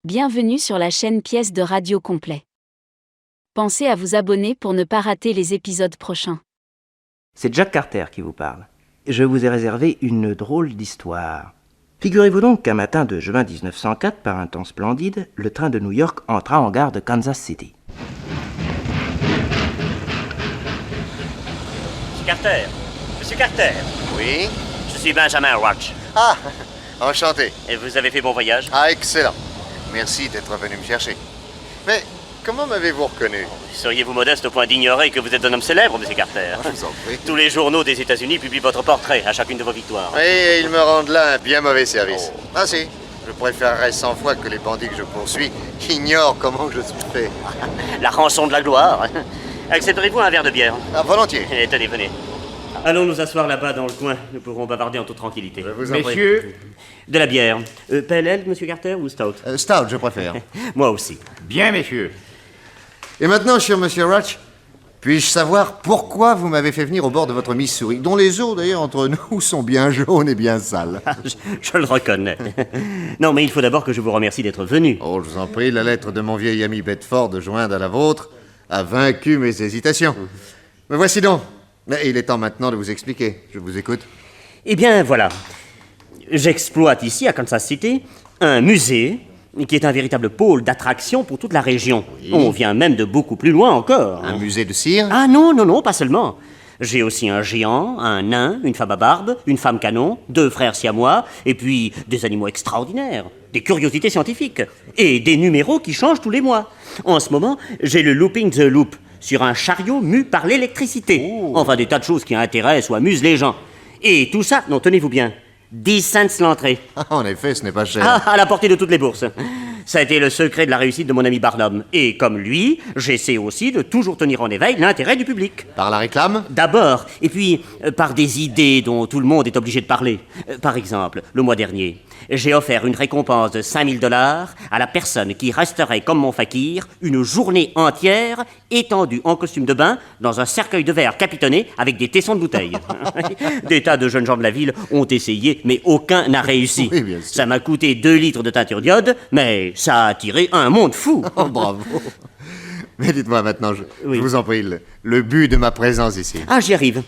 Bienvenue sur la chaîne Pièces de Radio Complet. Pensez à vous abonner pour ne pas rater les épisodes prochains. C'est Jack Carter qui vous parle. Je vous ai réservé une drôle d'histoire. Figurez-vous donc qu'un matin de juin 1904, par un temps splendide, le train de New York entra en gare de Kansas City. Monsieur Carter. Monsieur Carter. Oui? Je suis Benjamin Roach. Ah, enchanté. Et vous avez fait bon voyage? Ah, excellent. Merci d'être venu me chercher. Mais comment m'avez-vous reconnu? Seriez-vous modeste au point d'ignorer que vous êtes un homme célèbre, monsieur Carter? Je vous en prie. Tous les journaux des États-Unis publient votre portrait à chacune de vos victoires. Et ils me rendent là un bien mauvais service. Ah si, je préférerais 100 fois que les bandits que je poursuis ignorent comment je suis fait. La rançon de la gloire. Accepterez-vous un verre de bière? Ah, volontiers. Tenez, venez. Allons nous asseoir là-bas dans le coin. Nous pourrons bavarder en toute tranquillité. Je vous en prie. Messieurs, De la bière. Pale ale, monsieur Carter, ou stout? Stout, je préfère. Moi aussi. bien messieurs. Et maintenant, cher monsieur Roach, puis-je savoir pourquoi vous m'avez fait venir au bord de votre Missouri, dont les eaux, d'ailleurs, entre nous, sont bien jaunes et bien sales? Je le reconnais. Non, mais il faut d'abord que je vous remercie d'être venu. Oh, je vous en prie, la lettre de mon vieil ami Bedford, jointe à la vôtre, a vaincu mes hésitations. Me voici donc. Mais il est temps maintenant de vous expliquer. Je vous écoute. Eh bien, voilà. J'exploite ici, à Kansas City, un musée qui est un véritable pôle d'attraction pour toute la région. On vient même de beaucoup plus loin encore. Un musée de cire? Ah non, pas seulement. J'ai aussi un géant, un nain, une femme à barbe, une femme canon, 2 frères siamois, et puis des animaux extraordinaires, des curiosités scientifiques, et des numéros qui changent tous les mois. En ce moment, j'ai le Looping the Loop, sur un chariot mu par l'électricité. Enfin, des tas de choses qui intéressent ou amusent les gens. Et tout ça, non, tenez-vous bien, 10 cents l'entrée. Ah, en effet, ce n'est pas cher. Ah, à la portée de toutes les bourses. Ça a été le secret de la réussite de mon ami Barnum. Et comme lui, j'essaie aussi de toujours tenir en éveil l'intérêt du public. Par la réclame? D'abord, et puis par des idées dont tout le monde est obligé de parler. Par exemple, le mois dernier, j'ai offert une récompense de 5 000 $ à la personne qui resterait comme mon fakir une journée entière étendue en costume de bain dans un cercueil de verre capitonné avec des tessons de bouteille. Des tas de jeunes gens de la ville ont essayé, mais aucun n'a réussi. Oui, bien sûr. Ça m'a coûté 2 litres de teinture d'iode, mais ça a attiré un monde fou. Oh, bravo. Mais dites-moi maintenant, Oui. je vous en prie, le but de ma présence ici. Ah, j'y arrive.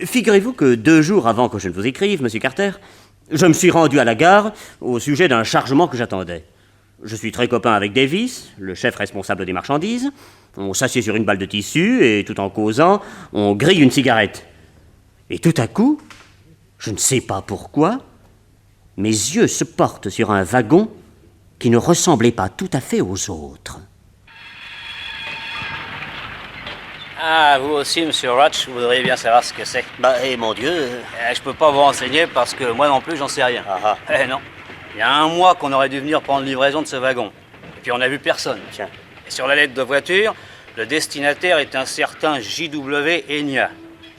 Figurez-vous que 2 jours avant que je ne vous écrive, monsieur Carter, je me suis rendu à la gare au sujet d'un chargement que j'attendais. Je suis très copain avec Davis, le chef responsable des marchandises. On s'assied sur une balle de tissu et tout en causant, on grille une cigarette. Et tout à coup, je ne sais pas pourquoi, mes yeux se portent sur un wagon qui ne ressemblait pas tout à fait aux autres. Ah, vous aussi, monsieur Roach, vous voudriez bien savoir ce que c'est. Mon Dieu. Je peux pas vous renseigner parce que moi non plus, j'en sais rien. Ah. Non. Il y a 1 mois qu'on aurait dû venir prendre livraison de ce wagon. Et puis on n'a vu personne. Tiens. Et sur la lettre de voiture, le destinataire est un certain J.W. Enya.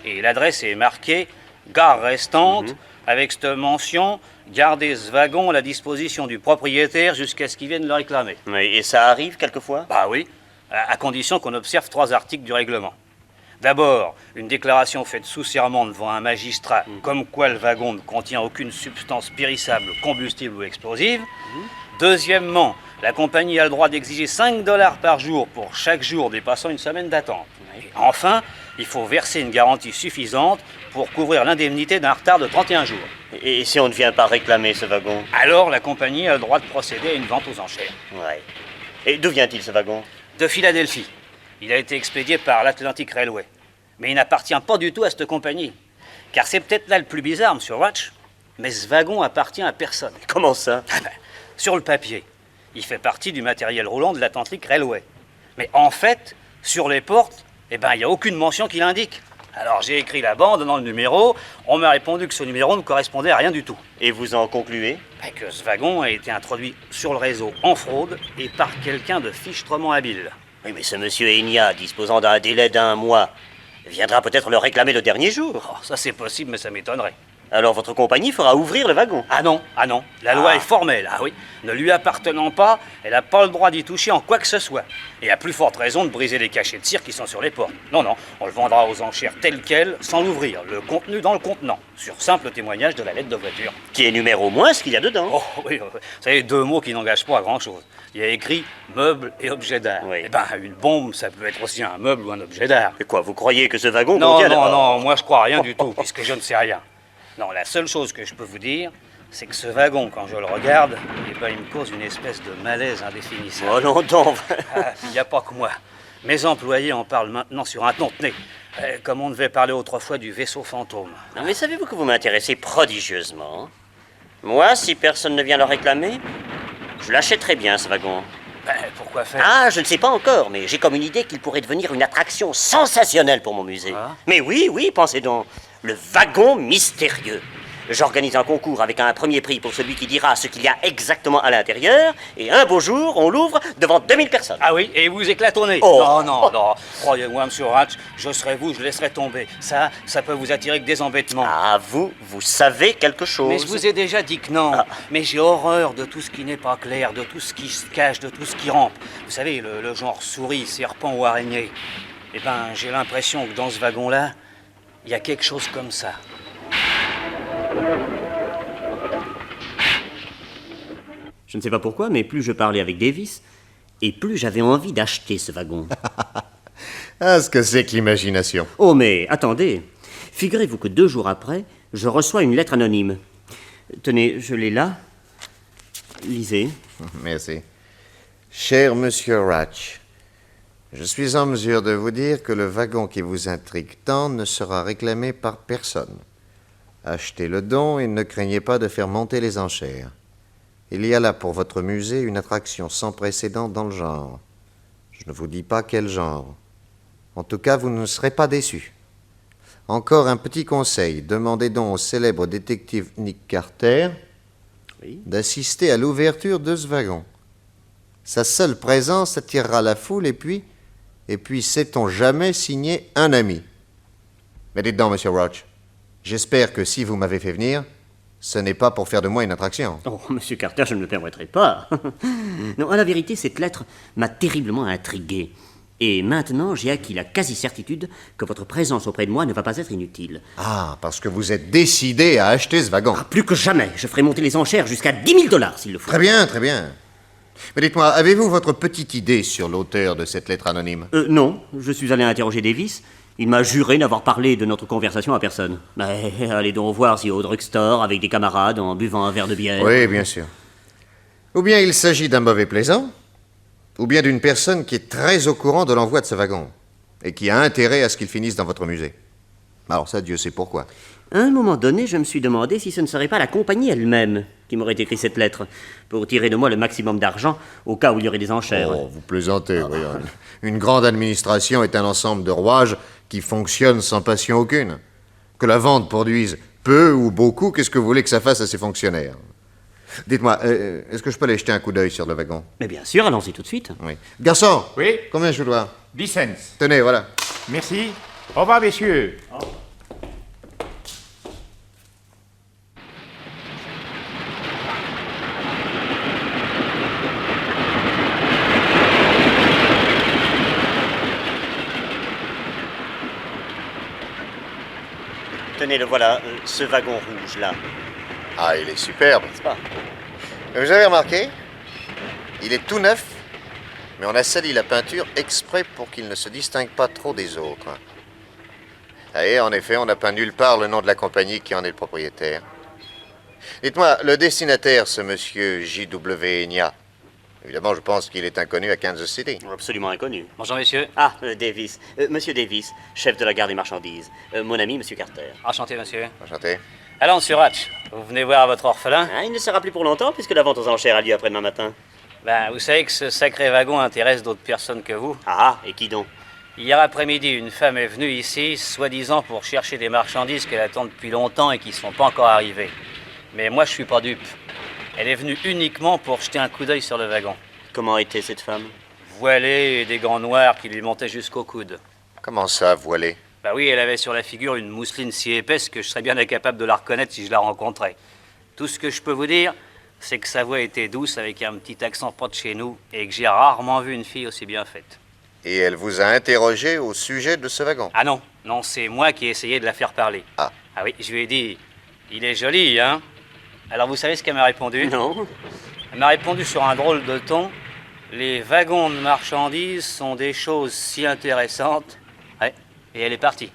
Et l'adresse est marquée gare restante, avec cette mention gardez ce wagon à la disposition du propriétaire jusqu'à ce qu'il vienne le réclamer. Et ça arrive quelquefois? Bah oui, à condition qu'on observe 3 articles du règlement. D'abord, une déclaration faite sous serment devant un magistrat, comme quoi le wagon ne contient aucune substance périssable, combustible ou explosive. Deuxièmement, la compagnie a le droit d'exiger 5 $ par jour pour chaque jour dépassant une semaine d'attente. Et enfin, il faut verser une garantie suffisante pour couvrir l'indemnité d'un retard de 31 jours. Et si on ne vient pas réclamer ce wagon? Alors, la compagnie a le droit de procéder à une vente aux enchères. Ouais. Et d'où vient-il ce wagon? De Philadelphie. Il a été expédié par l'Atlantic Railway. Mais il n'appartient pas du tout à cette compagnie. Car c'est peut-être là le plus bizarre, monsieur Roach, mais ce wagon appartient à personne. Comment ça? Sur le papier, il fait partie du matériel roulant de l'Atlantic Railway. Mais en fait, sur les portes, il n'y a aucune mention qui l'indique. Alors j'ai écrit la bande dans le numéro, on m'a répondu que ce numéro ne correspondait à rien du tout. Et vous en concluez? Que ce wagon a été introduit sur le réseau en fraude et par quelqu'un de fichtrement habile. Oui, mais ce monsieur Enya, disposant d'un délai d'1 mois, viendra peut-être le réclamer le dernier jour. Ça c'est possible, mais ça m'étonnerait. Alors votre compagnie fera ouvrir le wagon. Ah non, la loi est formelle, ah oui. Ne lui appartenant pas, elle n'a pas le droit d'y toucher en quoi que ce soit. Et à plus forte raison de briser les cachets de cire qui sont sur les portes. Non, on le vendra aux enchères tel quel, sans l'ouvrir, le contenu dans le contenant, sur simple témoignage de la lettre de voiture. Qui énumère au moins ce qu'il y a dedans. Oh oui, vous savez, 2 mots qui n'engagent pas à grand-chose. Il y a écrit meuble et objet d'art. Oui. Eh ben, une bombe, ça peut être aussi un meuble ou un objet d'art. Et quoi, vous croyez que ce wagon Non, contient... non, moi je crois à rien du tout, puisque je ne sais rien. Non, la seule chose que je peux vous dire, c'est que ce wagon, quand je le regarde, eh ben, il me cause une espèce de malaise indéfinissable. Oh non, donc... Il n'y a pas que moi. Mes employés en parlent maintenant sur un ton. Tenez, comme on devait parler autrefois du vaisseau fantôme. Non, mais savez-vous que vous m'intéressez prodigieusement? Moi, si personne ne vient le réclamer, je l'achèterai bien, ce wagon. Pourquoi faire? Ah, je ne sais pas encore, mais j'ai comme une idée qu'il pourrait devenir une attraction sensationnelle pour mon musée. Ah. Mais oui, pensez donc. Le wagon mystérieux. J'organise un concours avec un premier prix pour celui qui dira ce qu'il y a exactement à l'intérieur, et un beau jour, on l'ouvre devant 2000 personnes. Ah oui, et vous éclatonnez. Oh. Non. Croyez-moi, monsieur Ratch, je serais vous, je laisserais tomber. Ça peut vous attirer que des embêtements. Ah, vous savez quelque chose. Mais je vous ai déjà dit que non. Mais j'ai horreur de tout ce qui n'est pas clair, de tout ce qui se cache, de tout ce qui rampe. Vous savez, le genre souris, serpent ou araignée. Eh ben, j'ai l'impression que dans ce wagon-là, il y a quelque chose comme ça. Je ne sais pas pourquoi, mais plus je parlais avec Davis, et plus j'avais envie d'acheter ce wagon. Ah, ce que c'est que l'imagination. Oh, mais attendez. Figurez-vous que 2 jours après, je reçois une lettre anonyme. Tenez, je l'ai là. Lisez. Merci. Cher monsieur Ratch, je suis en mesure de vous dire que le wagon qui vous intrigue tant ne sera réclamé par personne. Achetez le don et ne craignez pas de faire monter les enchères. Il y a là pour votre musée une attraction sans précédent dans le genre. Je ne vous dis pas quel genre. En tout cas, vous ne serez pas déçus. Encore un petit conseil. Demandez donc au célèbre détective Nick Carter d'assister à l'ouverture de ce wagon. Sa seule présence attirera la foule et puis sait-on jamais signer un ami. Mais dites donc, monsieur Roach, j'espère que si vous m'avez fait venir, ce n'est pas pour faire de moi une attraction. Oh, monsieur Carter, je ne me permettrai pas. Non, à la vérité, cette lettre m'a terriblement intrigué. Et maintenant, j'ai acquis la quasi-certitude que votre présence auprès de moi ne va pas être inutile. Ah, parce que vous êtes décidé à acheter ce wagon. Ah, plus que jamais, je ferai monter les enchères jusqu'à 10 000 $ s'il le faut. Très bien, très bien. Mais dites-moi, avez-vous votre petite idée sur l'auteur de cette lettre anonyme? Non, je suis allé interroger Davis. Il m'a juré n'avoir parlé de notre conversation à personne. Mais allez donc voir si au drugstore, avec des camarades, en buvant un verre de bière. Oui, bien sûr. Ou bien il s'agit d'un mauvais plaisant, ou bien d'une personne qui est très au courant de l'envoi de ce wagon, et qui a intérêt à ce qu'il finisse dans votre musée. Alors ça, Dieu sait pourquoi. À un moment donné, je me suis demandé si ce ne serait pas la compagnie elle-même qui m'aurait écrit cette lettre, pour tirer de moi le maximum d'argent, au cas où il y aurait des enchères. Oh, vous plaisantez, oui. Une grande administration est un ensemble de rouages qui fonctionnent sans passion aucune. Que la vente produise peu ou beaucoup, qu'est-ce que vous voulez que ça fasse à ses fonctionnaires? Dites-moi, est-ce que je peux aller jeter un coup d'œil sur le wagon? Mais bien sûr, allons-y tout de suite. Oui. Garçon! Oui, Combien je vous dois? 10 cents. Tenez, voilà. Merci. Au revoir, messieurs. Tenez, le voilà, ce wagon rouge, là. Ah, il est superbe. N'est-ce pas? Vous avez remarqué? Il est tout neuf, mais on a sali la peinture exprès pour qu'il ne se distingue pas trop des autres. Et en effet, on n'a peint nulle part le nom de la compagnie qui en est le propriétaire. Dites-moi, le destinataire, ce monsieur J.W. Enya, évidemment, je pense qu'il est inconnu à Kansas City. Absolument inconnu. Bonjour, messieurs. Ah, Davis. Monsieur Davis, chef de la gare des marchandises. Mon ami, monsieur Carter. Enchanté, monsieur. Enchanté. Alors, monsieur Ratch, vous venez voir votre orphelin? Ah, il ne sera plus pour longtemps, puisque la vente aux enchères a lieu après-demain matin. Ben, vous savez que ce sacré wagon intéresse d'autres personnes que vous. Ah, et qui donc? Hier après-midi, une femme est venue ici, soi-disant pour chercher des marchandises qu'elle attend depuis longtemps et qui ne sont pas encore arrivées. Mais moi, je suis pas dupe. Elle est venue uniquement pour jeter un coup d'œil sur le wagon. Comment était cette femme? Voilée et des gants noirs qui lui montaient jusqu'au coude. Comment ça, voilé? Bah oui, elle avait sur la figure une mousseline si épaisse que je serais bien incapable de la reconnaître si je la rencontrais. Tout ce que je peux vous dire, c'est que sa voix était douce avec un petit accent pas de chez nous et que j'ai rarement vu une fille aussi bien faite. Et elle vous a interrogé au sujet de ce wagon? Ah non, non, c'est moi qui ai essayé de la faire parler. Ah. Ah oui, je lui ai dit, il est joli, hein? Alors vous savez ce qu'elle m'a répondu? Non. Elle m'a répondu sur un drôle de ton. Les wagons de marchandises sont des choses si intéressantes. Ouais, et elle est partie.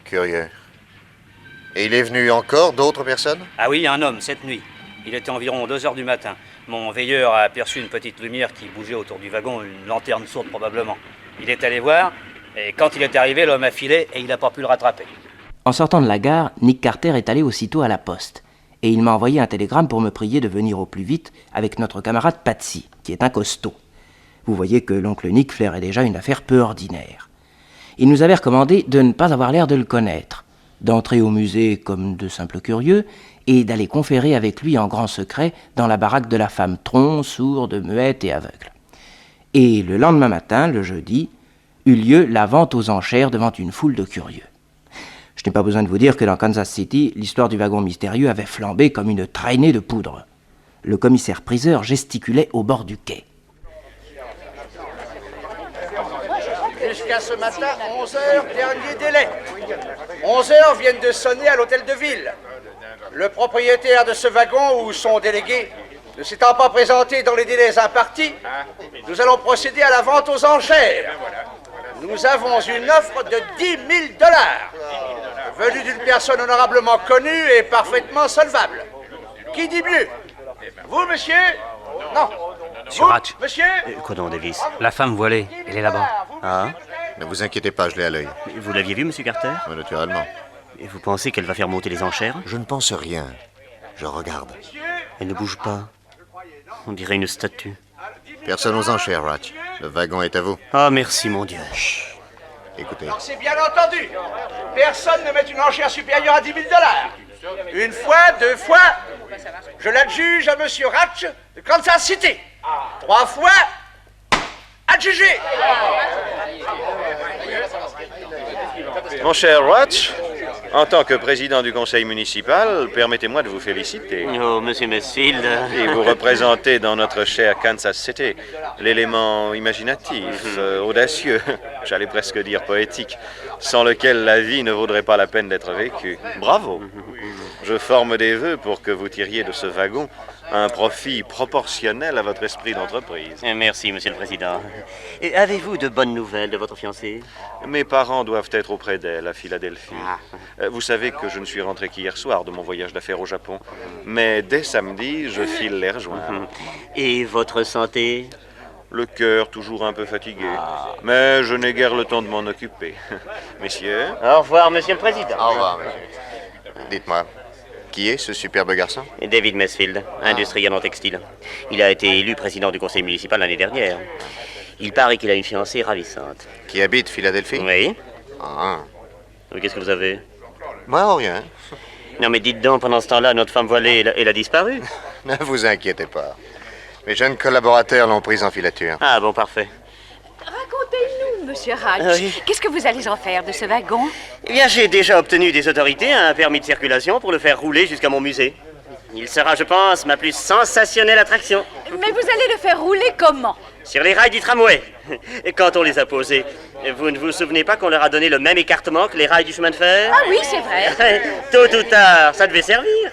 Curieux. Et il est venu encore d'autres personnes? Ah oui, un homme, cette nuit. Il était environ 2 heures du matin. Mon veilleur a aperçu une petite lumière qui bougeait autour du wagon, une lanterne sourde probablement. Il est allé voir, et quand il est arrivé, l'homme a filé et il n'a pas pu le rattraper. En sortant de la gare, Nick Carter est allé aussitôt à la poste. Et il m'a envoyé un télégramme pour me prier de venir au plus vite avec notre camarade Patsy, qui est un costaud. Vous voyez que l'oncle Nick flairait déjà une affaire peu ordinaire. Il nous avait recommandé de ne pas avoir l'air de le connaître, d'entrer au musée comme de simples curieux, et d'aller conférer avec lui en grand secret dans la baraque de la femme tronc, sourde, muette et aveugle. Et le lendemain matin, le jeudi, eut lieu la vente aux enchères devant une foule de curieux. Je n'ai pas besoin de vous dire que dans Kansas City, l'histoire du wagon mystérieux avait flambé comme une traînée de poudre. Le commissaire-priseur gesticulait au bord du quai. Jusqu'à ce matin, 11 heures, dernier délai. 11 heures viennent de sonner à l'hôtel de ville. Le propriétaire de ce wagon ou son délégué ne s'étant pas présenté dans les délais impartis, nous allons procéder à la vente aux enchères. Nous avons une offre de 10 000 $, venue d'une personne honorablement connue et parfaitement solvable. Qui dit mieux? Vous, monsieur? Non. Monsieur Vous, Ratch. monsieur? Quoi donc, Davis? La femme voilée, elle est là-bas. Ah? Ne vous inquiétez pas, je l'ai à l'œil. Vous l'aviez vu, monsieur Carter? Naturellement. Et vous pensez qu'elle va faire monter les enchères? Je ne pense rien. Je regarde. Elle ne bouge pas. On dirait une statue. Personne aux enchères, Ratch. Le wagon est à vous. Ah, merci, mon Dieu. Écoutez. Alors c'est bien entendu. Personne ne met une enchère supérieure à 10 000 $. Une fois, 2 fois, je l'adjuge à monsieur Ratch de Kansas City. 3 fois, adjugé. Mon cher Ratch, en tant que président du conseil municipal, permettez-moi de vous féliciter. Oh, monsieur Mesfield. Et vous représentez dans notre cher Kansas City l'élément imaginatif, audacieux, j'allais presque dire poétique, sans lequel la vie ne vaudrait pas la peine d'être vécue. Bravo! Je forme des vœux pour que vous tiriez de ce wagon un profit proportionnel à votre esprit d'entreprise. Merci, monsieur le président. Et avez-vous de bonnes nouvelles de votre fiancée? Mes parents doivent être auprès d'elle à Philadelphie. Vous savez que je ne suis rentré qu'hier soir de mon voyage d'affaires au Japon. Mais dès samedi, je file les rejoindre. Et votre santé? Le cœur toujours un peu fatigué. Mais je n'ai guère le temps de m'en occuper. Messieurs? Au revoir, monsieur le président. Au revoir, monsieur. Dites-moi, qui est ce superbe garçon? David Mesfield, industriel en textile. Il a été élu président du conseil municipal l'année dernière. Il paraît qu'il a une fiancée ravissante. Qui habite Philadelphie? Oui? Ah. Qu'est-ce que vous avez? Moi, rien. Non, mais dites donc, pendant ce temps-là, notre femme voilée, elle a disparu. Ne vous inquiétez pas. Mes jeunes collaborateurs l'ont prise en filature. Ah bon, parfait. Racontez-nous, monsieur Hatch. Oui. Qu'est-ce que vous allez en faire de ce wagon? Eh bien, j'ai déjà obtenu des autorités un permis de circulation pour le faire rouler jusqu'à mon musée. Il sera, je pense, ma plus sensationnelle attraction. Mais vous allez le faire rouler comment? Sur les rails du tramway. Et quand on les a posés, vous ne vous souvenez pas qu'on leur a donné le même écartement que les rails du chemin de fer? Ah oui, c'est vrai. Tôt ou tard, ça devait servir.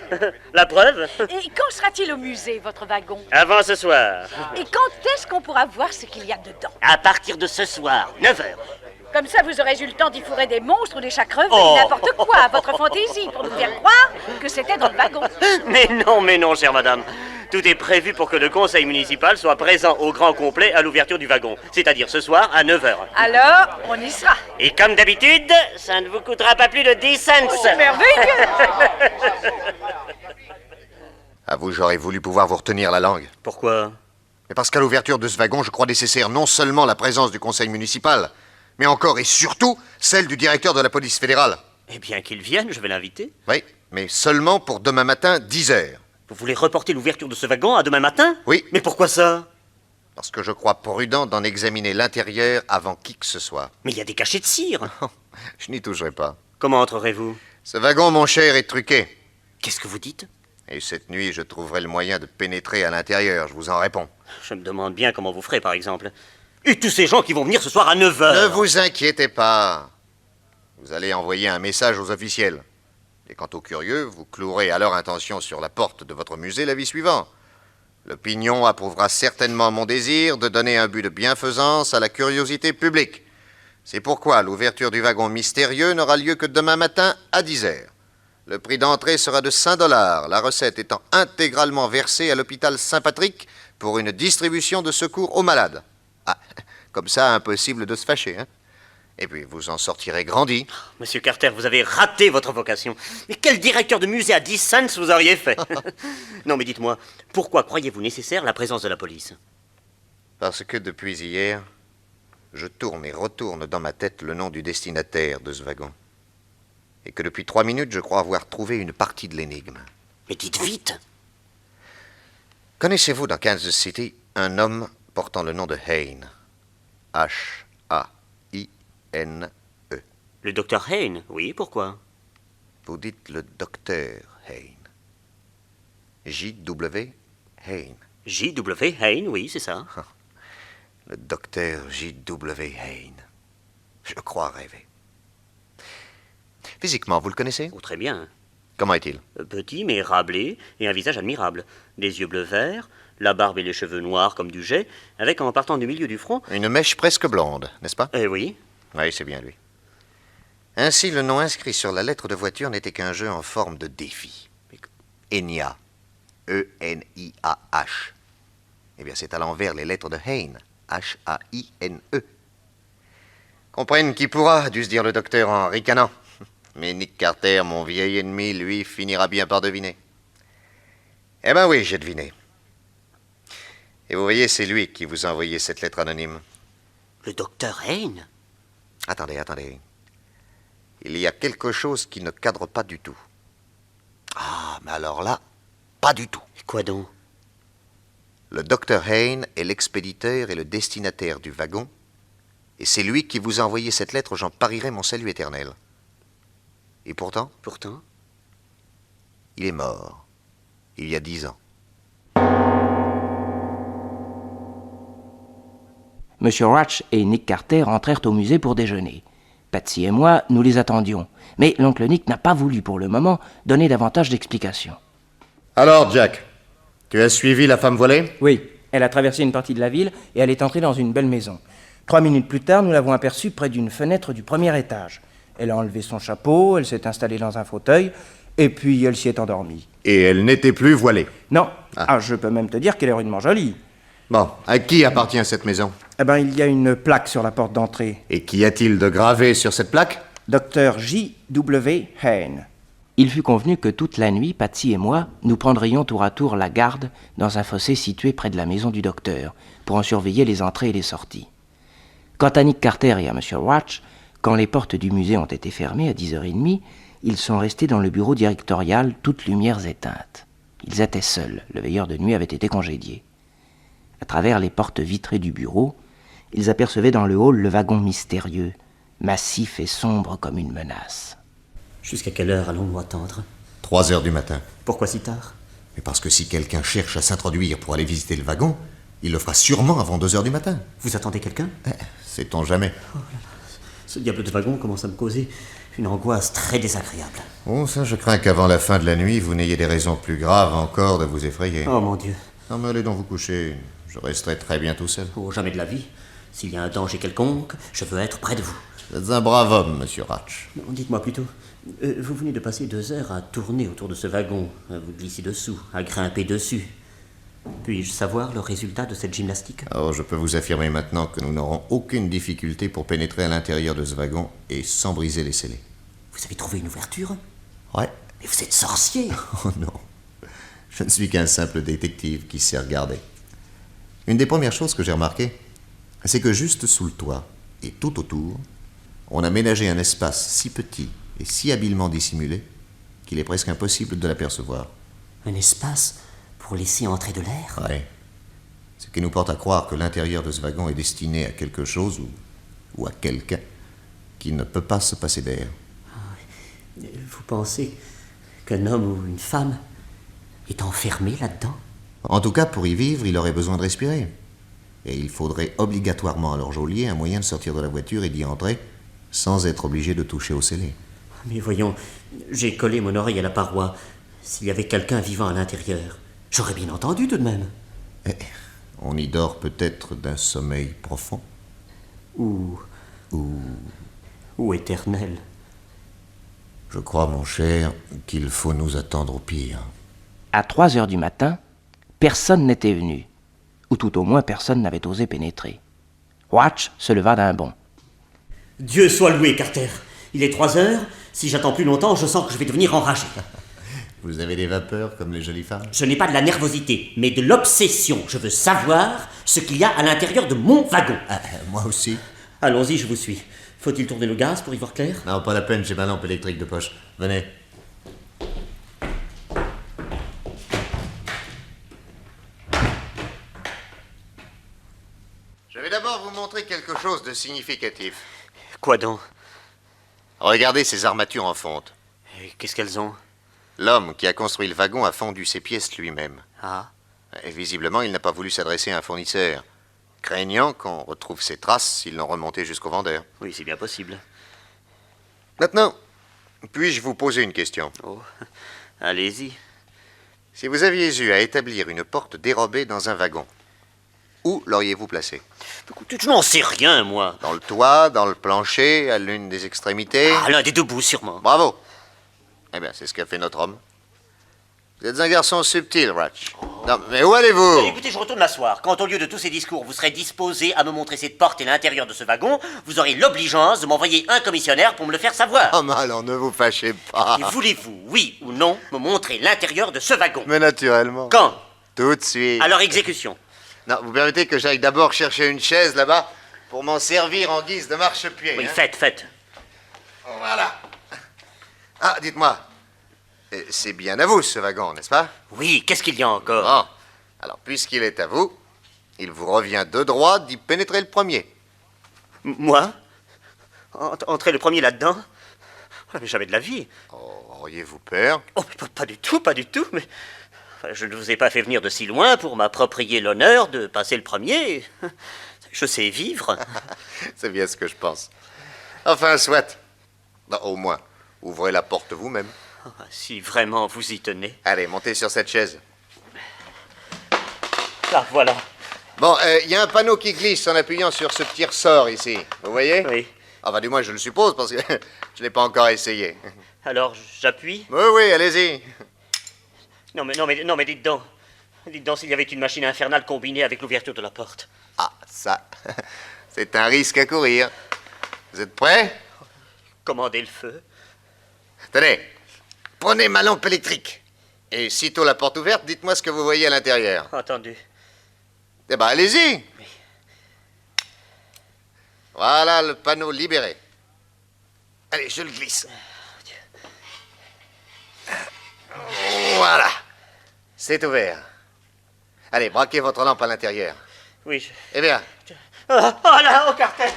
La preuve? Et quand sera-t-il au musée, votre wagon? Avant ce soir. Et quand est-ce qu'on pourra voir ce qu'il y a dedans? À partir de ce soir, 9h. Comme ça, vous aurez eu le temps d'y fourrer des monstres ou des chats crevés, Oh. n'importe quoi, à votre fantaisie, pour nous faire croire que c'était dans le wagon. Mais non, chère madame. Tout est prévu pour que le conseil municipal soit présent au grand complet à l'ouverture du wagon. C'est-à-dire ce soir à 9h. Alors, on y sera. Et comme d'habitude, ça ne vous coûtera pas plus de 10 cents. C'est merveilleux. À vous, j'aurais voulu pouvoir vous retenir la langue. Pourquoi? Mais parce qu'à l'ouverture de ce wagon, je crois nécessaire non seulement la présence du conseil municipal, mais encore et surtout celle du directeur de la police fédérale. Eh bien, qu'il vienne, je vais l'inviter. Oui, mais seulement pour demain matin, 10h. Vous voulez reporter l'ouverture de ce wagon à demain matin? Oui. Mais pourquoi ça? Parce que je crois prudent d'en examiner l'intérieur avant qui que ce soit. Mais il y a des cachets de cire. Je n'y toucherai pas. Comment entrerez-vous? Ce wagon, mon cher, est truqué. Qu'est-ce que vous dites? Et cette nuit, je trouverai le moyen de pénétrer à l'intérieur, je vous en réponds. Je me demande bien comment vous ferez, par exemple. Et tous ces gens qui vont venir ce soir à 9 h. Ne vous inquiétez pas. Vous allez envoyer un message aux officiels. Et quant aux curieux, vous clouerez à leur intention sur la porte de votre musée l'avis suivant. L'opinion approuvera certainement mon désir de donner un but de bienfaisance à la curiosité publique. C'est pourquoi l'ouverture du wagon mystérieux n'aura lieu que demain matin à 10 h. Le prix d'entrée sera de 5 $, la recette étant intégralement versée à l'hôpital Saint-Patrick pour une distribution de secours aux malades. Ah, comme ça, impossible de se fâcher, hein? Et puis, vous en sortirez grandi. Monsieur Carter, vous avez raté votre vocation. Mais quel directeur de musée à 10 cents vous auriez fait? Non, mais dites-moi, pourquoi croyez-vous nécessaire la présence de la police? Parce que depuis hier, je tourne et retourne dans ma tête le nom du destinataire de ce wagon. Et que depuis 3 minutes, je crois avoir trouvé une partie de l'énigme. Mais dites vite! Connaissez-vous dans Kansas City un homme portant le nom de Hayne? H-A-I-N-E. Le docteur Hayne, oui, pourquoi? Vous dites le docteur Hayne. J.W. Hayne. J.W. Hayne, oui, c'est ça. Le docteur J.W. Hayne. Je crois rêver. Physiquement, vous le connaissez? Oh, très bien. Comment est-il? Petit, mais râblé, et un visage admirable. Des yeux bleu-vert, la barbe et les cheveux noirs comme du jet, avec, en partant du milieu du front... Une mèche presque blonde, n'est-ce pas? Oui. Oui, c'est bien lui. Ainsi, le nom inscrit sur la lettre de voiture n'était qu'un jeu en forme de défi. Enya. E-N-I-A-H. Eh bien, c'est à l'envers les lettres de Hayne. H-A-I-N-E. Comprenne qui pourra, dut se dire le docteur en ricanant. Mais Nick Carter, mon vieil ennemi, lui, finira bien par deviner. Eh ben oui, j'ai deviné. Et vous voyez, c'est lui qui vous a envoyé cette lettre anonyme. Le docteur Hayne? Attendez. Il y a quelque chose qui ne cadre pas du tout. Ah, mais alors là, pas du tout. Et quoi donc? Le docteur Hayne est l'expéditeur et le destinataire du wagon, et c'est lui qui vous a envoyé cette lettre, j'en parierais mon salut éternel. Et pourtant, il est mort, il y a 10 ans. Monsieur Ratch et Nick Carter entrèrent au musée pour déjeuner. Patsy et moi, nous les attendions, mais l'oncle Nick n'a pas voulu pour le moment donner davantage d'explications. Alors, Jack, tu as suivi la femme volée? Oui, elle a traversé une partie de la ville et elle est entrée dans une belle maison. 3 minutes plus tard, nous l'avons aperçue près d'une fenêtre du premier étage. Elle a enlevé son chapeau, elle s'est installée dans un fauteuil, et puis elle s'y est endormie. Et elle n'était plus voilée? Non. Je peux même te dire qu'elle est rudement jolie. Bon, à qui appartient cette maison? Eh ben, il y a une plaque sur la porte d'entrée. Et qu'y a-t-il de gravé sur cette plaque? Docteur J.W. Hayne. Il fut convenu que toute la nuit, Patsy et moi, nous prendrions tour à tour la garde dans un fossé situé près de la maison du docteur, pour en surveiller les entrées et les sorties. Quant à Nick Carter et à M. Ratch, quand les portes du musée ont été fermées à 10h30, ils sont restés dans le bureau directorial, toutes lumières éteintes. Ils étaient seuls, le veilleur de nuit avait été congédié. À travers les portes vitrées du bureau, ils apercevaient dans le hall le wagon mystérieux, massif et sombre comme une menace. Jusqu'à quelle heure allons-nous attendre? 3 heures du matin. Pourquoi si tard? Mais parce que si quelqu'un cherche à s'introduire pour aller visiter le wagon, il le fera sûrement avant 2 heures du matin. Vous attendez quelqu'un? Sait-on jamais. Oh là là, ce diable de wagon commence à me causer une angoisse très désagréable. Oh, ça, je crains qu'avant la fin de la nuit, vous n'ayez des raisons plus graves encore de vous effrayer. Oh mon Dieu. Non, mais allez donc vous coucher. Je resterai très bien tout seul. Oh, jamais de la vie. S'il y a un danger quelconque, je veux être près de vous. Vous êtes un brave homme, monsieur Ratch. Non, dites-moi plutôt, vous venez de passer 2 heures à tourner autour de ce wagon, à vous glisser dessous, à grimper dessus. Puis-je savoir le résultat de cette gymnastique? Oh, je peux vous affirmer maintenant que nous n'aurons aucune difficulté pour pénétrer à l'intérieur de ce wagon et sans briser les scellés. Vous avez trouvé une ouverture? Ouais. Mais vous êtes sorcier! Oh non. Je ne suis qu'un simple détective qui sait regarder. Une des premières choses que j'ai remarquées, c'est que juste sous le toit et tout autour, on a ménagé un espace si petit et si habilement dissimulé qu'il est presque impossible de l'apercevoir. Un espace pour laisser entrer de l'air? Ouais. Ce qui nous porte à croire que l'intérieur de ce wagon est destiné à quelque chose ou à quelqu'un qui ne peut pas se passer d'air. Vous pensez qu'un homme ou une femme est enfermé là-dedans? En tout cas, pour y vivre, il aurait besoin de respirer. Et il faudrait obligatoirement à leur geôlier un moyen de sortir de la voiture et d'y entrer sans être obligé de toucher au scellé. Mais voyons, j'ai collé mon oreille à la paroi. S'il y avait quelqu'un vivant à l'intérieur, j'aurais bien entendu tout de même. On y dort peut-être d'un sommeil profond. Ou éternel. Je crois, mon cher, qu'il faut nous attendre au pire. À 3 heures du matin, personne n'était venu. Ou tout au moins personne n'avait osé pénétrer. Watch se leva d'un bond. Dieu soit loué, Carter. Il est 3 heures. Si j'attends plus longtemps, je sens que je vais devenir enragé. Vous avez des vapeurs comme les jolies femmes? Je n'ai pas de la nervosité, mais de l'obsession. Je veux savoir ce qu'il y a à l'intérieur de mon wagon. Moi aussi. Allons-y, je vous suis. Faut-il tourner le gaz pour y voir clair? Non, pas la peine, j'ai ma lampe électrique de poche. Venez. Je vais d'abord vous montrer quelque chose de significatif. Quoi donc? Regardez ces armatures en fonte. Et qu'est-ce qu'elles ont? L'homme qui a construit le wagon a fondu ses pièces lui-même. Ah. Et visiblement, il n'a pas voulu s'adresser à un fournisseur, craignant qu'on retrouve ses traces s'ils l'ont remonté jusqu'au vendeur. Oui, c'est bien possible. Maintenant, puis-je vous poser une question? Oh, allez-y. Si vous aviez eu à établir une porte dérobée dans un wagon, où l'auriez-vous placée? Écoutez, je n'en sais rien, moi. Dans le toit, dans le plancher, à l'une des extrémités? Ah, l'un des deux bouts, sûrement. Bravo. Eh bien, c'est ce qu'a fait notre homme. Vous êtes un garçon subtil, Ratch. Non, mais où allez-vous? Écoutez, je retourne m'asseoir. Quand au lieu de tous ces discours, vous serez disposé à me montrer cette porte et l'intérieur de ce wagon, vous aurez l'obligeance de m'envoyer un commissionnaire pour me le faire savoir. Oh, mais alors, ne vous fâchez pas. Et voulez-vous, oui ou non, me montrer l'intérieur de ce wagon? Mais naturellement. Quand? Tout de suite. À leur exécution. Non, vous permettez que j'aille d'abord chercher une chaise là-bas pour m'en servir en guise de marchepied. Oui, hein? faites. Voilà. Ah, dites-moi. C'est bien à vous, ce wagon, n'est-ce pas? Oui, qu'est-ce qu'il y a encore? Bon. Alors, puisqu'il est à vous, il vous revient de droit d'y pénétrer le premier. Moi? Entrer le premier là-dedans? Oh, mais jamais de la vie. Oh, auriez-vous peur? Oh, mais pas du tout, mais... Enfin, je ne vous ai pas fait venir de si loin pour m'approprier l'honneur de passer le premier. Je sais vivre. C'est bien ce que je pense. Enfin, soit. Non, au moins, ouvrez la porte vous-même. Si vraiment vous y tenez. Allez, montez sur cette chaise. Là, voilà. Bon, il y a un panneau qui glisse en appuyant sur ce petit ressort ici. Vous voyez? Oui. Enfin, du moins, je le suppose, parce que je n'ai pas encore essayé. Alors, j'appuie? Oui, allez-y. Non, mais dites donc. Dites donc s'il y avait une machine infernale combinée avec l'ouverture de la porte. Ah, ça, c'est un risque à courir. Vous êtes prêts? Commandez le feu. Tenez, prenez ma lampe électrique. Et sitôt la porte ouverte, dites-moi ce que vous voyez à l'intérieur. Entendu. Eh ben, allez-y. Oui. Voilà le panneau libéré. Allez, je le glisse. Voilà. C'est ouvert. Allez, braquez votre lampe à l'intérieur. Oui, Eh bien. Oh là, au cartel.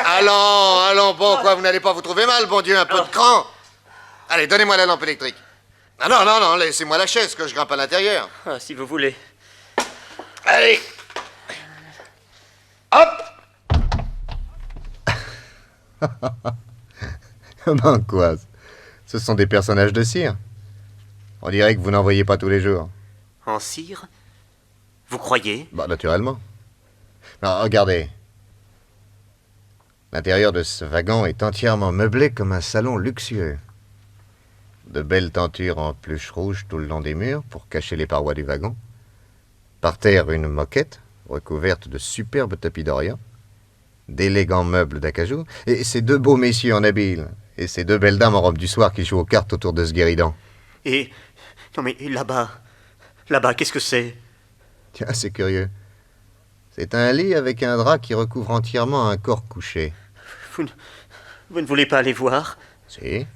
Allons, bon, quoi, vous n'allez pas vous trouver mal, bon Dieu, un peu de cran. Allez, donnez-moi la lampe électrique. Ah non, laissez-moi la chaise, que je grimpe à l'intérieur. Ah, si vous voulez. Allez. Hop. Ben quoi, ce sont des personnages de cire. On dirait que vous n'en voyez pas tous les jours. En cire? Vous croyez? Bah, naturellement. Non, regardez. L'intérieur de ce wagon est entièrement meublé comme un salon luxueux. De belles tentures en peluche rouge tout le long des murs pour cacher les parois du wagon. Par terre, une moquette recouverte de superbes tapis d'Orient. D'élégants meubles d'acajou. Et ces deux beaux messieurs en habit. Et ces deux belles dames en robe du soir qui jouent aux cartes autour de ce guéridon. Et... Non mais là-bas, qu'est-ce que c'est? Tiens, c'est curieux. C'est un lit avec un drap qui recouvre entièrement un corps couché. Vous ne voulez pas aller voir? Si.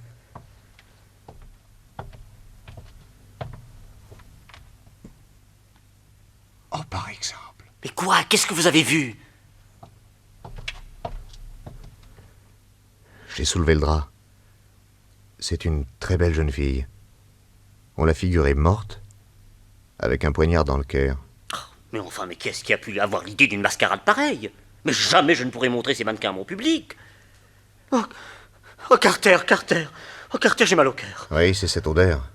Oh, par exemple. Mais quoi? Qu'est-ce que vous avez vu? J'ai soulevé le drap. C'est une très belle jeune fille. On l'a figurée morte, avec un poignard dans le cœur. Mais enfin, mais qu'est-ce qui a pu avoir l'idée d'une mascarade pareille? Mais jamais je ne pourrais montrer ces mannequins à mon public. Oh, Carter. Oh, Carter, j'ai mal au cœur. Oui, c'est cette odeur.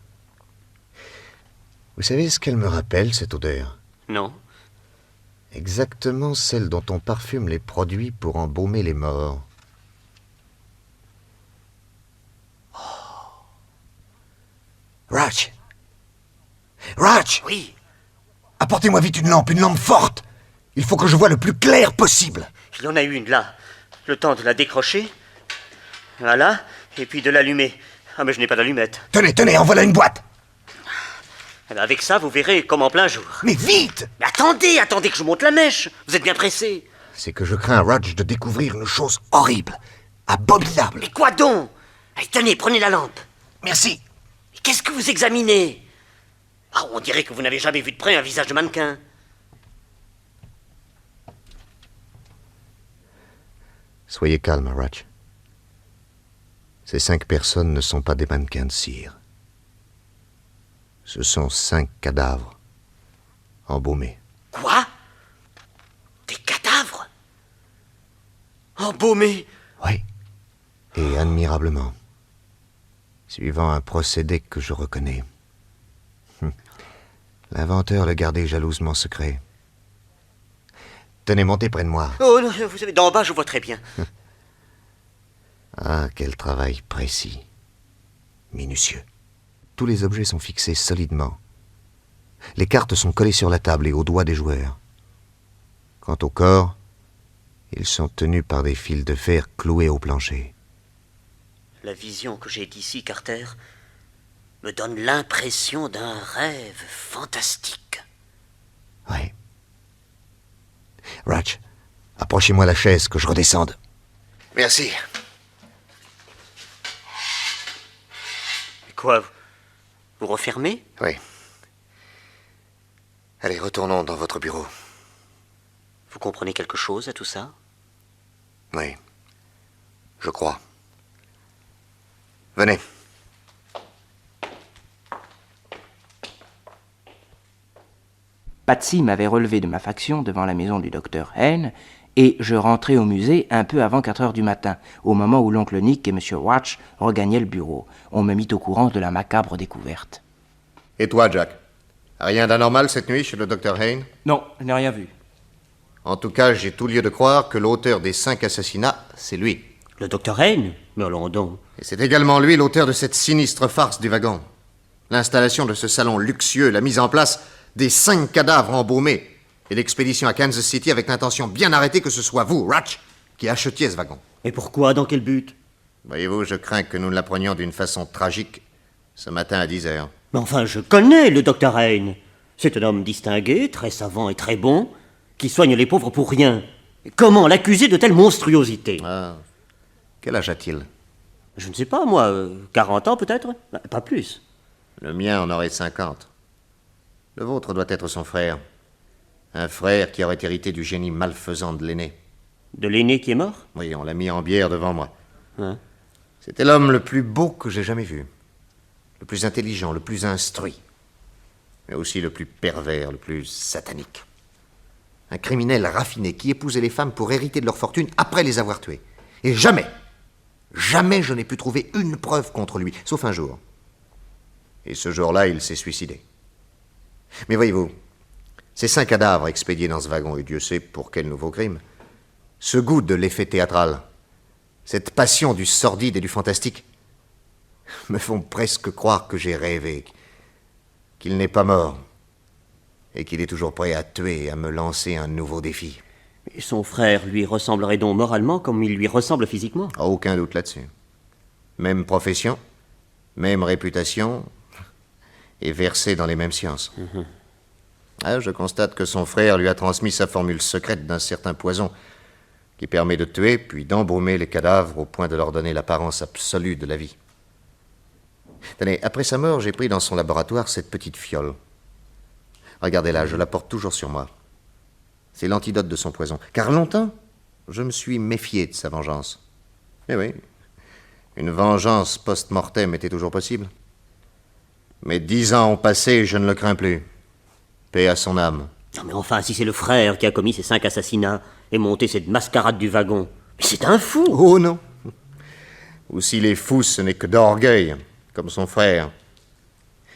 Vous savez ce qu'elle me rappelle, cette odeur? Non. Exactement celle dont on parfume les produits pour embaumer les morts. Ratch! Ratch! Oui. Apportez-moi vite une lampe forte. Il faut que je voie le plus clair possible. Il y en a une là. Le temps de la décrocher. Voilà. Et puis de l'allumer. Ah, mais je n'ai pas d'allumette. Tenez, en voilà une boîte. Eh bien, avec ça, vous verrez comme en plein jour. Mais vite! Mais attendez que je monte la mèche. Vous êtes bien pressé. C'est que je crains, Rudge, de découvrir une chose horrible, abominable. Mais quoi donc? Allez, tenez, prenez la lampe. Merci. Mais qu'est-ce que vous examinez? Ah, on dirait que vous n'avez jamais vu de près un visage de mannequin. Soyez calme, Rudge. Ces 5 personnes ne sont pas des mannequins de cire. Ce sont 5 cadavres, embaumés. Quoi? Des cadavres? Embaumés? Oui, et admirablement. Suivant un procédé que je reconnais. L'inventeur le gardait jalousement secret. Tenez, montez près de moi. Oh non, vous savez, d'en bas, je vois très bien. Ah, quel travail précis, minutieux. Tous les objets sont fixés solidement. Les cartes sont collées sur la table et aux doigts des joueurs. Quant au corps, ils sont tenus par des fils de fer cloués au plancher. La vision que j'ai d'ici, Carter, me donne l'impression d'un rêve fantastique. Oui. Ratch, approchez-moi la chaise, que je redescende. Merci. Quoi? Vous refermez? Oui. Allez, retournons dans votre bureau. Vous comprenez quelque chose à tout ça? Oui. Je crois. Venez. Patsy m'avait relevé de ma faction devant la maison du docteur Hayne, et je rentrai au musée un peu avant 4 heures du matin, au moment où l'oncle Nick et M. Watch regagnaient le bureau. On me mit au courant de la macabre découverte. Et toi, Jack? Rien d'anormal cette nuit chez le docteur Hayne? Non, je n'ai rien vu. En tout cas, j'ai tout lieu de croire que l'auteur des 5 assassinats, c'est lui. Le docteur Hayne? Mais allons donc. Et c'est également lui l'auteur de cette sinistre farce du wagon. L'installation de ce salon luxueux, la mise en place des 5 cadavres embaumés, et l'expédition à Kansas City avec l'intention bien arrêtée que ce soit vous, Ratch, qui achetiez ce wagon. Et pourquoi? Dans quel but? Voyez-vous, je crains que nous ne l'apprenions d'une façon tragique ce matin à 10 heures. Mais enfin, je connais le docteur Hayne. C'est un homme distingué, très savant et très bon, qui soigne les pauvres pour rien. Comment l'accuser de telle monstruosité? Ah, quel âge a-t-il? Je ne sais pas, moi, 40 ans peut-être? Pas plus. Le mien en aurait 50. Le vôtre doit être son frère. Un frère qui aurait hérité du génie malfaisant de l'aîné. De l'aîné qui est mort? Oui, on l'a mis en bière devant moi. Hein? C'était l'homme le plus beau que j'ai jamais vu. Le plus intelligent, le plus instruit. Mais aussi le plus pervers, le plus satanique. Un criminel raffiné qui épousait les femmes pour hériter de leur fortune après les avoir tuées. Et jamais je n'ai pu trouver une preuve contre lui, sauf un jour. Et ce jour-là, il s'est suicidé. Mais voyez-vous, ces 5 cadavres expédiés dans ce wagon, et Dieu sait pour quel nouveau crime, ce goût de l'effet théâtral, cette passion du sordide et du fantastique, me font presque croire que j'ai rêvé, qu'il n'est pas mort, et qu'il est toujours prêt à tuer et à me lancer un nouveau défi. Et son frère lui ressemblerait donc moralement comme il lui ressemble physiquement? Aucun doute là-dessus. Même profession, même réputation, et versé dans les mêmes sciences. Ah, je constate que son frère lui a transmis sa formule secrète d'un certain poison qui permet de tuer puis d'embaumer les cadavres au point de leur donner l'apparence absolue de la vie. Tenez, après sa mort, j'ai pris dans son laboratoire cette petite fiole. Regardez-la, je la porte toujours sur moi. C'est l'antidote de son poison. Car longtemps, je me suis méfié de sa vengeance. Eh oui, Une vengeance post-mortem était toujours possible. Mais 10 ans ont passé et je ne le crains plus. Paix à son âme. Non mais enfin, si c'est le frère qui a commis ces 5 assassinats et monté cette mascarade du wagon, mais c'est un fou. Oh non. Ou s'il est fou, ce n'est que d'orgueil, comme son frère.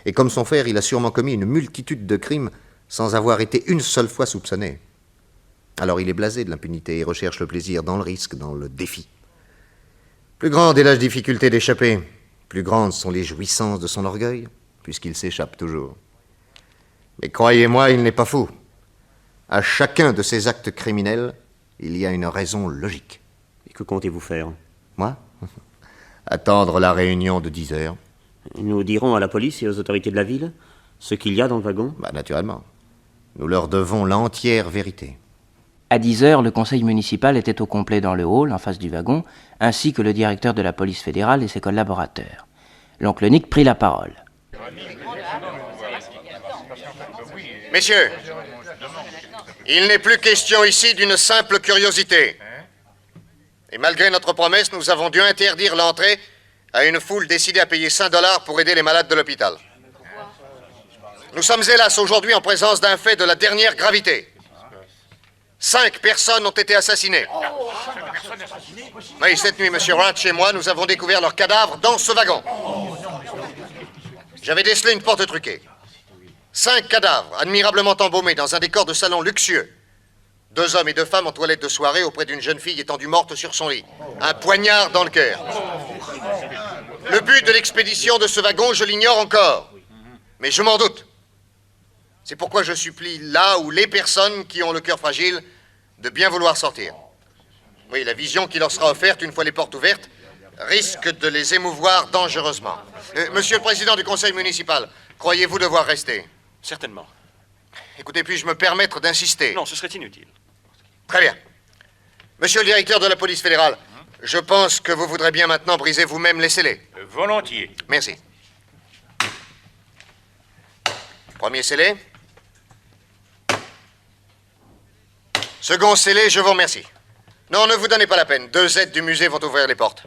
Et comme son frère, il a sûrement commis une multitude de crimes sans avoir été une seule fois soupçonné. Alors il est blasé de l'impunité et recherche le plaisir dans le risque, dans le défi. Plus grande est la difficulté d'échapper, plus grandes sont les jouissances de son orgueil, puisqu'il s'échappe toujours. Mais croyez-moi, il n'est pas fou. À chacun de ses actes criminels, il y a une raison logique. Et que comptez-vous faire? Moi? Attendre la réunion de 10 heures. Nous dirons à la police et aux autorités de la ville ce qu'il y a dans le wagon? Naturellement. Nous leur devons l'entière vérité. À 10 heures, le conseil municipal était au complet dans le hall, en face du wagon, ainsi que le directeur de la police fédérale et ses collaborateurs. L'oncle Nick prit la parole. Messieurs, il n'est plus question ici d'une simple curiosité. Et malgré notre promesse, nous avons dû interdire l'entrée à une foule décidée à payer $5 pour aider les malades de l'hôpital. Nous sommes hélas aujourd'hui en présence d'un fait de la dernière gravité. 5 personnes ont été assassinées. Oui, cette nuit, Monsieur Ratch et moi, nous avons découvert leurs cadavres dans ce wagon. J'avais décelé une porte truquée. 5 cadavres, admirablement embaumés dans un décor de salon luxueux. 2 hommes et 2 femmes en toilette de soirée auprès d'une jeune fille étendue morte sur son lit. Un poignard dans le cœur. Le but de l'expédition de ce wagon, je l'ignore encore. Mais je m'en doute. C'est pourquoi je supplie là où les personnes qui ont le cœur fragile de bien vouloir sortir. Oui, la vision qui leur sera offerte une fois les portes ouvertes risque de les émouvoir dangereusement. Monsieur le Président du Conseil municipal, croyez-vous devoir rester? Certainement. Écoutez, puis-je me permettre d'insister? Non, ce serait inutile. Très bien. Monsieur le directeur de la police fédérale, je pense que vous voudrez bien maintenant briser vous-même les scellés. Volontiers. Merci. Premier scellé. Second scellé, je vous remercie. Non, ne vous donnez pas la peine. 2 aides du musée vont ouvrir les portes.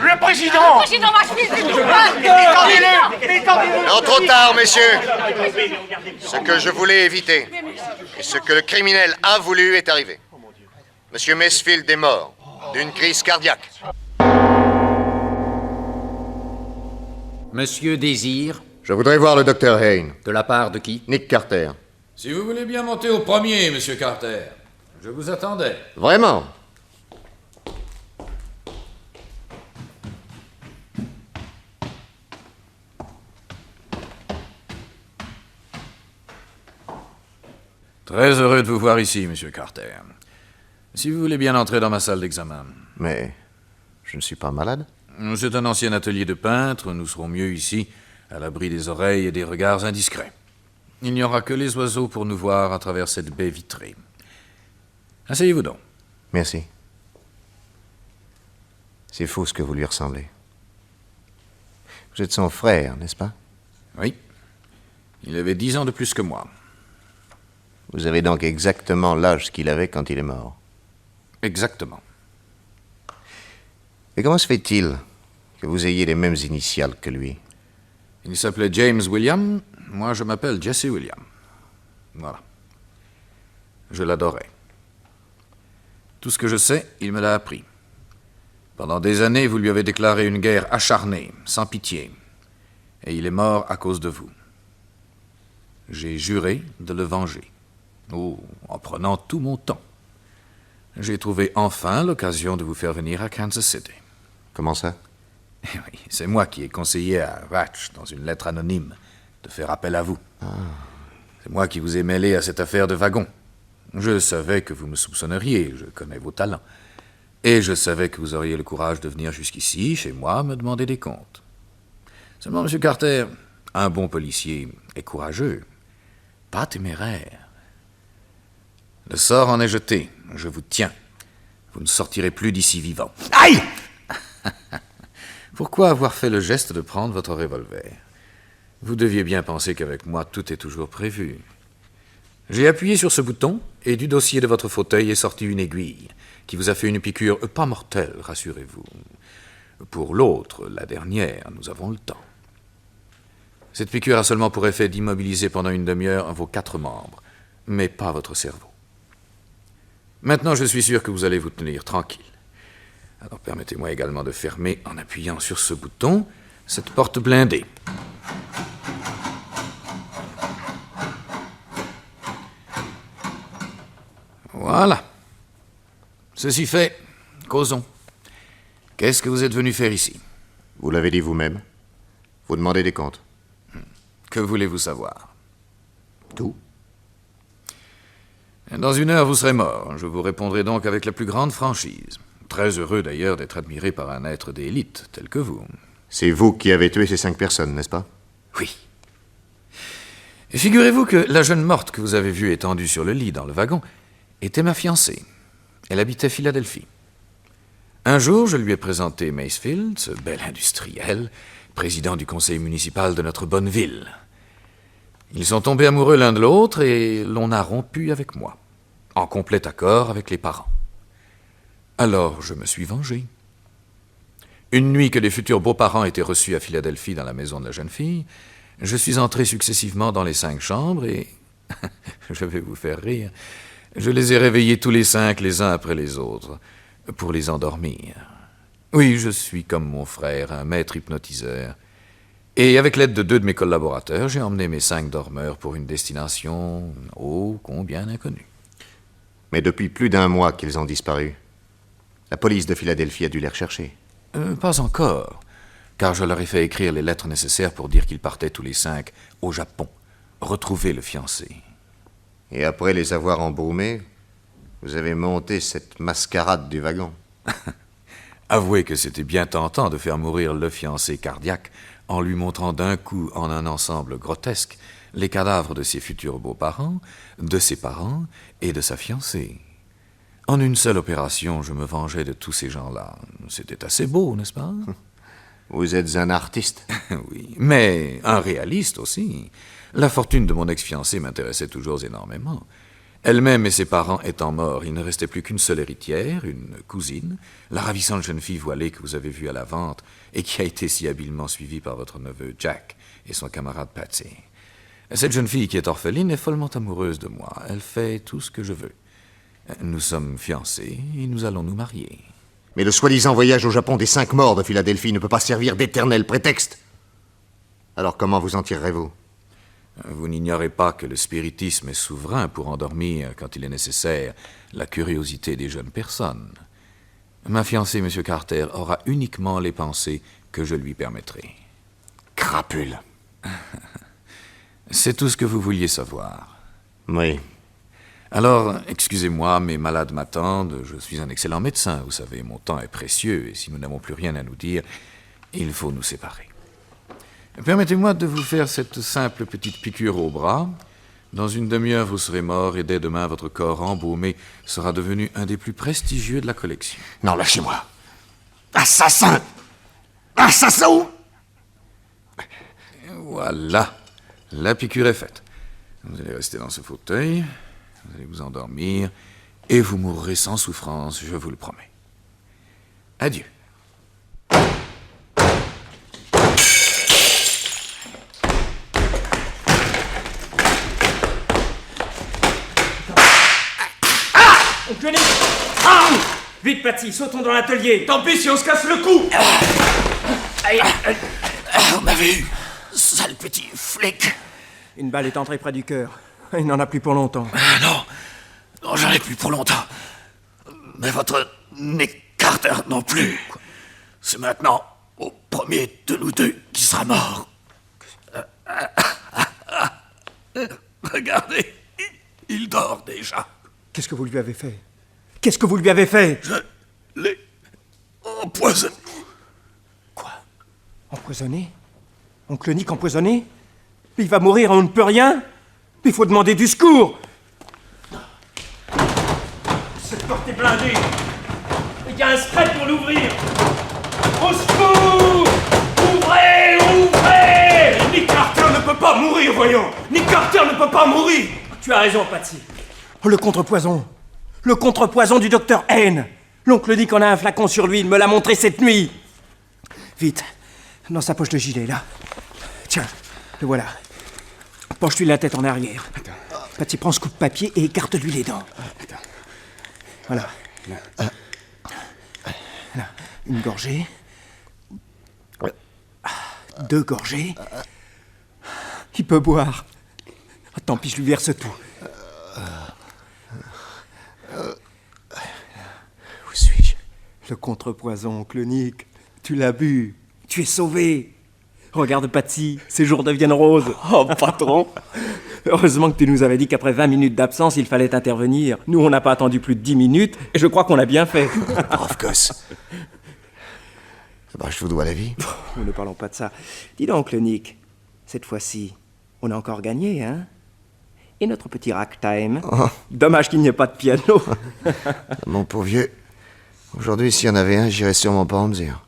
Le président! Président Marchfield, Non, trop tard, messieurs. Ce que je voulais éviter et ce que le criminel a voulu est arrivé. Monsieur Mesfield est mort d'une crise cardiaque. Monsieur désire, Je voudrais voir le docteur Hayne. de la part de qui? Nick Carter. Si vous voulez bien monter au premier, monsieur Carter. Je vous attendais. Vraiment? Très heureux de vous voir ici, monsieur Carter. Si vous voulez bien entrer dans ma salle d'examen. Mais je ne suis pas malade. C'est un ancien atelier de peintre. Nous serons mieux ici, à l'abri des oreilles et des regards indiscrets. Il n'y aura que les oiseaux pour nous voir à travers cette baie vitrée. Asseyez-vous donc. Merci. C'est faux ce que vous lui ressemblez. Vous êtes son frère, n'est-ce pas? Oui. Il avait 10 ans de plus que moi. Vous avez donc exactement l'âge qu'il avait quand il est mort. Exactement. Et comment se fait-il que vous ayez les mêmes initiales que lui? Il s'appelait James William. Moi, je m'appelle Jesse William. Voilà. Je l'adorais. Tout ce que je sais, il me l'a appris. Pendant des années, vous lui avez déclaré une guerre acharnée, sans pitié. Et il est mort à cause de vous. J'ai juré de le venger. Oh, en prenant tout mon temps. J'ai trouvé enfin l'occasion de vous faire venir à Kansas City. Comment ça? Oui, c'est moi qui ai conseillé à Ratch, dans une lettre anonyme, de faire appel à vous. C'est moi qui vous ai mêlé à cette affaire de wagon. Je savais que vous me soupçonneriez, je connais vos talents. Et je savais que vous auriez le courage de venir jusqu'ici, chez moi, me demander des comptes. Seulement, M. Carter, un bon policier est courageux, pas téméraire. Le sort en est jeté, je vous tiens. Vous ne sortirez plus d'ici vivant. Aïe! Pourquoi avoir fait le geste de prendre votre revolver? Vous deviez bien penser qu'avec moi, tout est toujours prévu. J'ai appuyé sur ce bouton et du dossier de votre fauteuil est sortie une aiguille qui vous a fait une piqûre pas mortelle, rassurez-vous. Pour l'autre, la dernière, nous avons le temps. Cette piqûre a seulement pour effet d'immobiliser pendant une demi-heure vos 4 membres, mais pas votre cerveau. Maintenant, je suis sûr que vous allez vous tenir tranquille. Alors permettez-moi également de fermer, en appuyant sur ce bouton, cette porte blindée. Voilà. Ceci fait, causons. Qu'est-ce que vous êtes venu faire ici? Vous l'avez dit vous-même. Vous demandez des comptes. Que voulez-vous savoir? Tout. Dans 1 heure, vous serez mort. Je vous répondrai donc avec la plus grande franchise. Très heureux d'ailleurs d'être admiré par un être d'élite tel que vous. C'est vous qui avez tué ces 5 personnes, n'est-ce pas? Oui. Et figurez-vous que la jeune morte que vous avez vue étendue sur le lit dans le wagon était ma fiancée. Elle habitait Philadelphie. Un jour, je lui ai présenté Macefield, ce bel industriel, président du conseil municipal de notre bonne ville. Ils sont tombés amoureux l'un de l'autre et l'on a rompu avec moi, en complet accord avec les parents. Alors, je me suis vengé. Une nuit que les futurs beaux-parents étaient reçus à Philadelphie dans la maison de la jeune fille, je suis entré successivement dans les 5 chambres et, je vais vous faire rire, je les ai réveillés tous les 5 les uns après les autres, pour les endormir. Oui, je suis comme mon frère, un maître hypnotiseur. Et avec l'aide de 2 de mes collaborateurs, j'ai emmené mes 5 dormeurs pour une destination ô combien inconnue. Mais depuis plus d'1 mois qu'ils ont disparu. La police de Philadelphie a dû les rechercher. Pas encore, car je leur ai fait écrire les lettres nécessaires pour dire qu'ils partaient tous les 5 au Japon, retrouver le fiancé. Et après les avoir embaumés, vous avez monté cette mascarade du wagon. Avouez que c'était bien tentant de faire mourir le fiancé cardiaque en lui montrant d'un coup, en un ensemble grotesque, les cadavres de ses futurs beaux-parents, de ses parents et de sa fiancée. En une seule opération, je me vengeais de tous ces gens-là. C'était assez beau, n'est-ce pas? Vous êtes un artiste. Oui, mais un réaliste aussi. La fortune de mon ex-fiancée m'intéressait toujours énormément. Elle-même et ses parents étant morts, il ne restait plus qu'une seule héritière, une cousine, la ravissante jeune fille voilée que vous avez vue à la vente et qui a été si habilement suivie par votre neveu Jack et son camarade Patsy. Cette jeune fille qui est orpheline est follement amoureuse de moi. Elle fait tout ce que je veux. Nous sommes fiancés et nous allons nous marier. Mais le soi-disant voyage au Japon des 5 morts de Philadelphie ne peut pas servir d'éternel prétexte. Alors comment vous en tirerez-vous? Vous n'ignorez pas que le spiritisme est souverain pour endormir, quand il est nécessaire, la curiosité des jeunes personnes. Ma fiancée, M. Carter, aura uniquement les pensées que je lui permettrai. Crapule. C'est tout ce que vous vouliez savoir. Oui. Alors, excusez-moi, mes malades m'attendent. Je suis un excellent médecin, vous savez, mon temps est précieux, et si nous n'avons plus rien à nous dire, il faut nous séparer. Permettez-moi de vous faire cette simple petite piqûre au bras. Dans une demi-heure, vous serez mort, et dès demain, votre corps embaumé sera devenu un des plus prestigieux de la collection. Non, lâchez-moi. Assassin! Assassin! Voilà. La piqûre est faite. Vous allez rester dans ce fauteuil, vous allez vous endormir, et vous mourrez sans souffrance, je vous le promets. Adieu. Johnny! Ah! Vite, Patsy, sautons dans l'atelier. Tant pis si on se casse le cou. On m'avait eu, sale petit flic. Une balle est entrée près du cœur. Il n'en a plus pour longtemps. Non, j'en ai plus pour longtemps. Mais votre Nick Carter non plus. C'est maintenant au premier de nous 2 qui sera mort. Regardez, il dort déjà. Qu'est-ce que vous lui avez fait? Qu'est-ce que vous lui avez fait? Je l'ai empoisonné. Quoi? Empoisonné? Oncle Nick empoisonné? Il va mourir, on ne peut rien? Il faut demander du secours! Cette porte est blindée. Il y a un spread pour l'ouvrir. Au secours! Ouvrez! Ouvrez! Nick Carter ne peut pas mourir, voyons! Nick Carter ne peut pas mourir! Tu as raison, Patsy. Oh, le contrepoison. Le contrepoison du docteur N. L'oncle Nick en a un flacon sur lui, il me l'a montré cette nuit. Vite, dans sa poche de gilet, là. Tiens, le voilà. Penche-lui la tête en arrière. Patsy, prends ce coup de papier et écarte-lui les dents. Voilà. Là. Une gorgée. 2 gorgées. Il peut boire. Oh, tant pis, je lui verse tout. Où suis-je? Le contrepoison, oncle Nick. Tu l'as bu. Tu es sauvé. Regarde, Patsy, ses jours deviennent roses. Oh, patron. Heureusement que tu nous avais dit qu'après 20 minutes d'absence, il fallait intervenir. Nous, on n'a pas attendu plus de 10 minutes, et je crois qu'on a bien fait. Brave gosse. Je vous dois la vie. Oh, ne parlons pas de ça. Dis donc, oncle Nick, cette fois-ci, on a encore gagné, hein? Et notre petit ragtime? Oh. Dommage qu'il n'y ait pas de piano. Mon pauvre vieux, aujourd'hui, s'il y en avait un, j'irais sûrement pas en mesure.